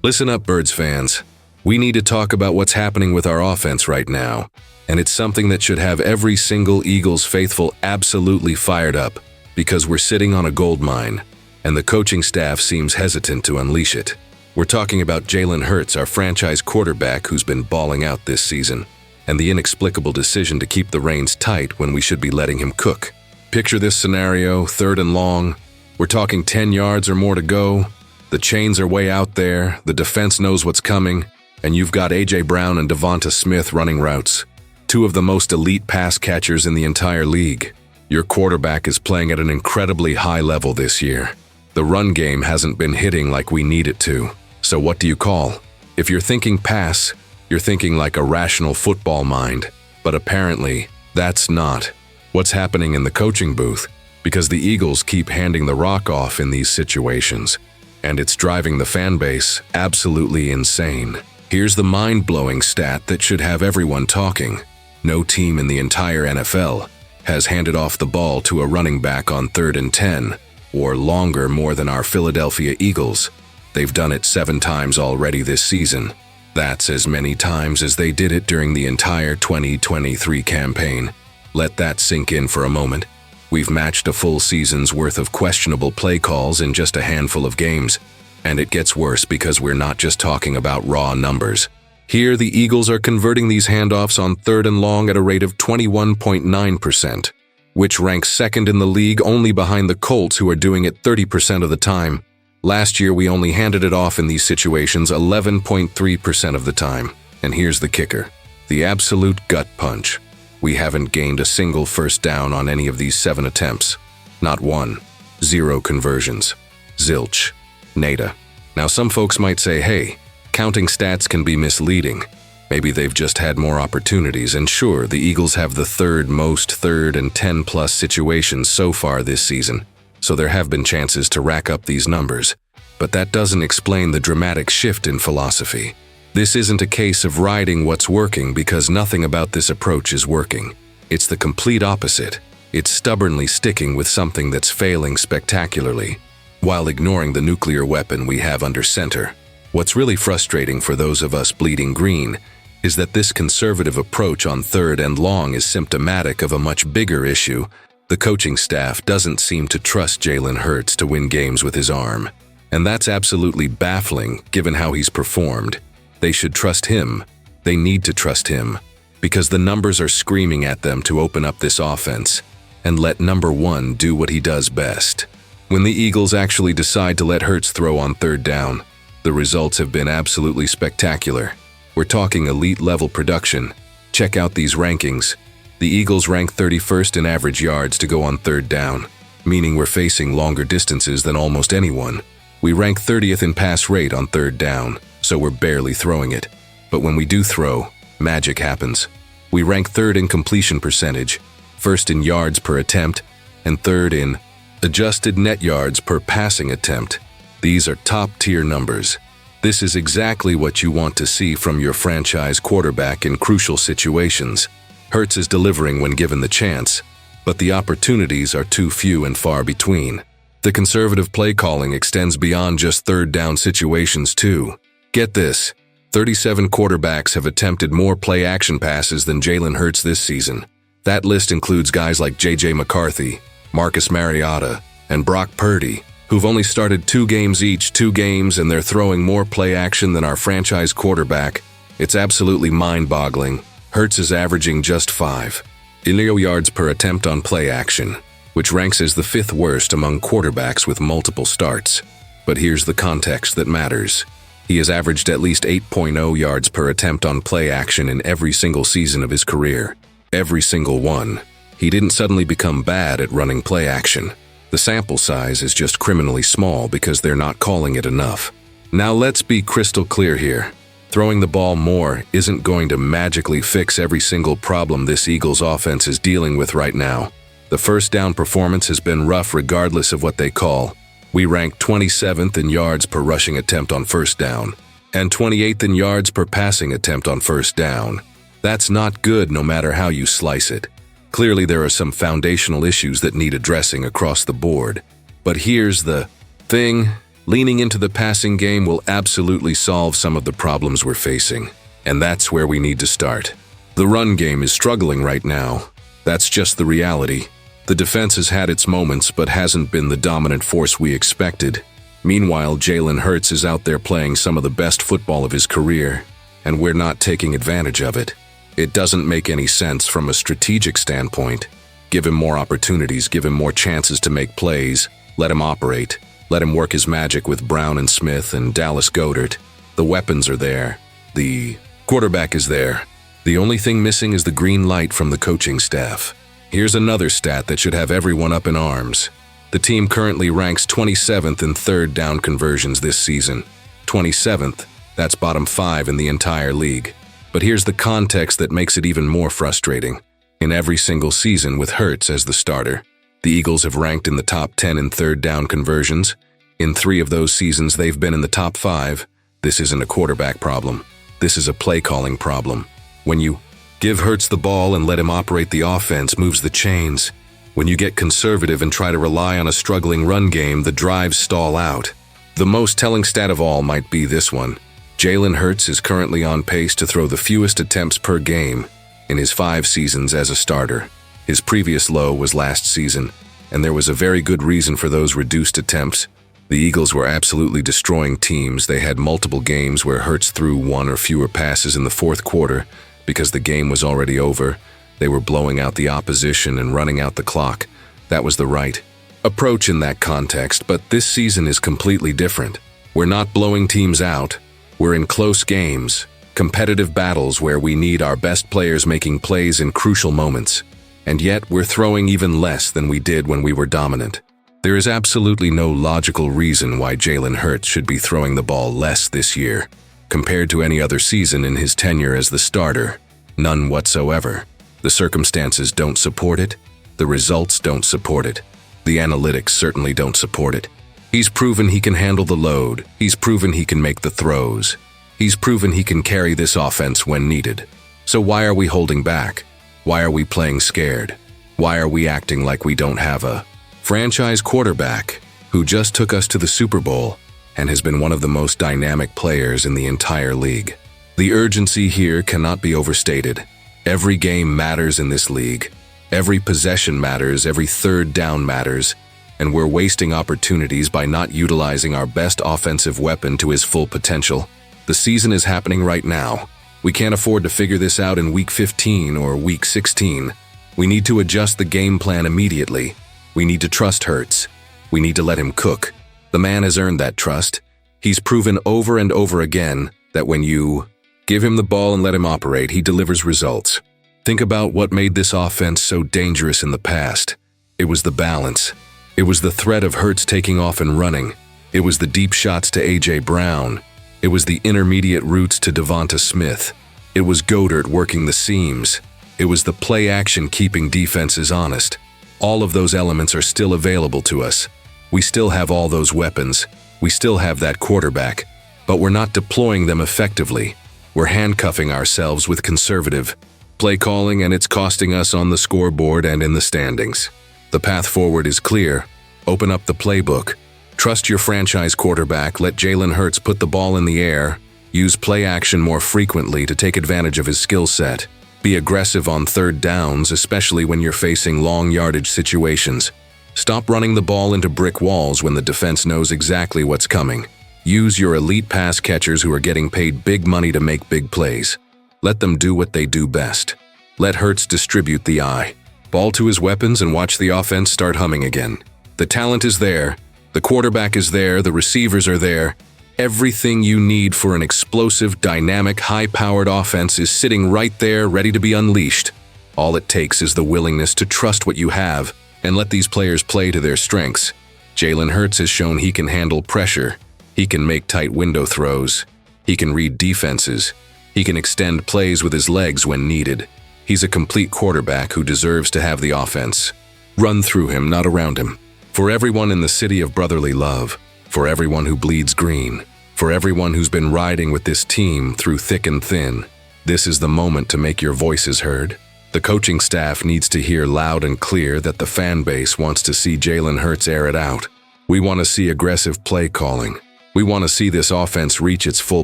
Listen up, Birds fans. We need to talk about what's happening with our offense right now, and it's something that should have every single Eagles faithful absolutely fired up, because we're sitting on a gold mine, and the coaching staff seems hesitant to unleash it. We're talking about Jalen Hurts, our franchise quarterback who's been balling out this season, and the inexplicable decision to keep the reins tight when we should be letting him cook. Picture this scenario, 3rd and long. We're talking 10 yards or more to go. The chains are way out there, the defense knows what's coming, and you've got A.J. Brown and Devonta Smith running routes, two of the most elite pass catchers in the entire league. Your quarterback is playing at an incredibly high level this year. The run game hasn't been hitting like we need it to. So what do you call? If you're thinking pass, you're thinking like a rational football mind. But apparently, that's not what's happening in the coaching booth, because the Eagles keep handing the rock off in these situations. And it's driving the fan base absolutely insane. Here's the mind-blowing stat that should have everyone talking. No team in the entire NFL has handed off the ball to a running back on 3rd and 10, or longer, more than our Philadelphia Eagles. They've done it 7 times already this season. That's as many times as they did it during the entire 2023 campaign. Let that sink in for a moment. We've matched a full season's worth of questionable play calls in just a handful of games. And it gets worse because we're not just talking about raw numbers. Here, the Eagles are converting these handoffs on 3rd and long at a rate of 21.9%, which ranks 2nd in the league only behind the Colts, who are doing it 30% of the time. Last year, we only handed it off in these situations 11.3% of the time. And here's the kicker: the absolute gut punch. We haven't gained a single first down on any of these 7 attempts. Not one. 0 conversions. Zilch. Nada. Now, some folks might say, hey, counting stats can be misleading. Maybe they've just had more opportunities, and sure, the Eagles have the 3rd most 3rd and 10-plus situations so far this season, so there have been chances to rack up these numbers. But that doesn't explain the dramatic shift in philosophy. This isn't a case of riding what's working, because nothing about this approach is working. It's the complete opposite. It's stubbornly sticking with something that's failing spectacularly, while ignoring the nuclear weapon we have under center. What's really frustrating for those of us bleeding green is that this conservative approach on 3rd and long is symptomatic of a much bigger issue. The coaching staff doesn't seem to trust Jalen Hurts to win games with his arm. And that's absolutely baffling given how he's performed. They should trust him. They need to trust him, because the numbers are screaming at them to open up this offense and let number 1 do what he does best. When the Eagles actually decide to let Hurts throw on 3rd down, the results have been absolutely spectacular. We're talking elite-level production. Check out these rankings. The Eagles rank 31st in average yards to go on 3rd down, meaning we're facing longer distances than almost anyone. We rank 30th in pass rate on 3rd down, so we're barely throwing it. But when we do throw, magic happens. We rank 3rd in completion percentage, 1st in yards per attempt, and 3rd in adjusted net yards per passing attempt. These are top-tier numbers. This is exactly what you want to see from your franchise quarterback in crucial situations. Hurts is delivering when given the chance, but the opportunities are too few and far between. The conservative play calling extends beyond just 3rd down situations too. Get this: 37 quarterbacks have attempted more play-action passes than Jalen Hurts this season. That list includes guys like J.J. McCarthy, Marcus Mariota, and Brock Purdy, who've only started 2 games each, 2 games, and they're throwing more play action than our franchise quarterback. It's absolutely mind-boggling. Hurts is averaging just 5 yards per attempt on play action, which ranks as the 5th worst among quarterbacks with multiple starts. But here's the context that matters. He has averaged at least 8.0 yards per attempt on play action in every single season of his career. Every single one. He didn't suddenly become bad at running play action. The sample size is just criminally small because they're not calling it enough. Now let's be crystal clear here. Throwing the ball more isn't going to magically fix every single problem this Eagles offense is dealing with right now. The first down performance has been rough regardless of what they call. We rank 27th in yards per rushing attempt on 1st down, and 28th in yards per passing attempt on 1st down. That's not good no matter how you slice it. Clearly there are some foundational issues that need addressing across the board. But here's the thing: Leaning into the passing game will absolutely solve some of the problems we're facing, and that's where we need to start. The run game is struggling right now. That's just the reality. The defense has had its moments but hasn't been the dominant force we expected. Meanwhile, Jalen Hurts is out there playing some of the best football of his career, and we're not taking advantage of it. It doesn't make any sense from a strategic standpoint. Give him more opportunities, give him more chances to make plays, let him operate, let him work his magic with Brown and Smith and Dallas Goedert. The weapons are there. The quarterback is there. The only thing missing is the green light from the coaching staff. Here's another stat that should have everyone up in arms. The team currently ranks 27th in third down conversions this season. 27th, that's bottom 5 in the entire league. But here's the context that makes it even more frustrating. In every single season with Hurts as the starter, the Eagles have ranked in the top 10 in third down conversions. In 3 of those seasons, they've been in the top 5. This isn't a quarterback problem. This is a play-calling problem. When you give Hurts the ball and let him operate, the offense moves the chains. When you get conservative and try to rely on a struggling run game, the drives stall out. The most telling stat of all might be this one. Jalen Hurts is currently on pace to throw the fewest attempts per game in his 5 seasons as a starter. His previous low was last season, and there was a very good reason for those reduced attempts. The Eagles were absolutely destroying teams. They had multiple games where Hurts threw 1 or fewer passes in the fourth quarter because the game was already over. They were blowing out the opposition and running out the clock. That was the right approach in that context, but this season is completely different. We're not blowing teams out. We're in close games, competitive battles where we need our best players making plays in crucial moments. And yet we're throwing even less than we did when we were dominant. There is absolutely no logical reason why Jalen Hurts should be throwing the ball less this year, compared to any other season in his tenure as the starter. None whatsoever. The circumstances don't support it. The results don't support it. The analytics certainly don't support it. He's proven he can handle the load. He's proven he can make the throws. He's proven he can carry this offense when needed. So why are we holding back? Why are we playing scared? Why are we acting like we don't have a franchise quarterback who just took us to the Super Bowl and has been one of the most dynamic players in the entire league? The urgency here cannot be overstated. Every game matters in this league. Every possession matters, every third down matters, and we're wasting opportunities by not utilizing our best offensive weapon to his full potential. The season is happening right now. We can't afford to figure this out in week 15 or week 16. We need to adjust the game plan immediately. We need to trust Hurts. We need to let him cook. The man has earned that trust. He's proven over and over again that when you give him the ball and let him operate, he delivers results. Think about what made this offense so dangerous in the past. It was the balance. It was the threat of Hurts taking off and running. It was the deep shots to A.J. Brown. It was the intermediate routes to Devonta Smith. It was Goedert working the seams. It was the play action keeping defenses honest. All of those elements are still available to us. We still have all those weapons. We still have that quarterback. But we're not deploying them effectively. We're handcuffing ourselves with conservative play calling, and it's costing us on the scoreboard and in the standings. The path forward is clear. Open up the playbook. Trust your franchise quarterback. Let Jalen Hurts put the ball in the air. Use play action more frequently to take advantage of his skill set. Be aggressive on third downs, especially when you're facing long yardage situations. Stop running the ball into brick walls when the defense knows exactly what's coming. Use your elite pass catchers who are getting paid big money to make big plays. Let them do what they do best. Let Hurts distribute the eye. Ball to his weapons and watch the offense start humming again. The talent is there. The quarterback is there. The receivers are there. Everything you need for an explosive, dynamic, high-powered offense is sitting right there, ready to be unleashed. All it takes is the willingness to trust what you have and let these players play to their strengths. Jalen Hurts has shown he can handle pressure. He can make tight window throws. He can read defenses. He can extend plays with his legs when needed. He's a complete quarterback who deserves to have the offense run through him, not around him. For everyone in the city of brotherly love, for everyone who bleeds green, for everyone who's been riding with this team through thick and thin, this is the moment to make your voices heard. The coaching staff needs to hear loud and clear that the fan base wants to see Jalen Hurts air it out. We want to see aggressive play calling. We want to see this offense reach its full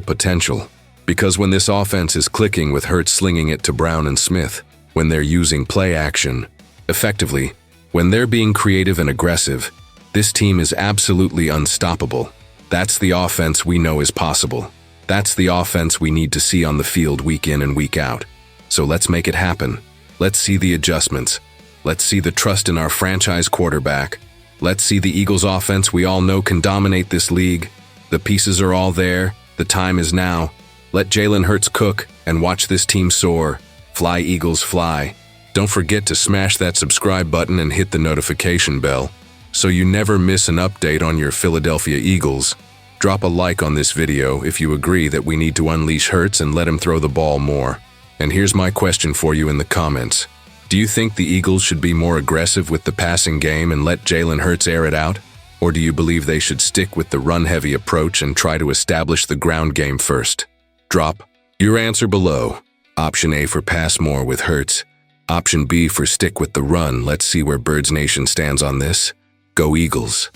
potential. Because when this offense is clicking with Hurts slinging it to Brown and Smith, when they're using play action, effectively, when they're being creative and aggressive, this team is absolutely unstoppable. That's the offense we know is possible. That's the offense we need to see on the field week in and week out. So let's make it happen. Let's see the adjustments. Let's see the trust in our franchise quarterback. Let's see the Eagles offense we all know can dominate this league. The pieces are all there. The time is now. Let Jalen Hurts cook and watch this team soar. Fly, Eagles, fly. Don't forget to smash that subscribe button and hit the notification bell so you never miss an update on your Philadelphia Eagles. Drop a like on this video if you agree that we need to unleash Hurts and let him throw the ball more. And here's my question for you in the comments. Do you think the Eagles should be more aggressive with the passing game and let Jalen Hurts air it out? Or do you believe they should stick with the run-heavy approach and try to establish the ground game first? Drop your answer below. Option A for pass more with Hurts. Option B for stick with the run. Let's see where Birds Nation stands on this. Go Eagles!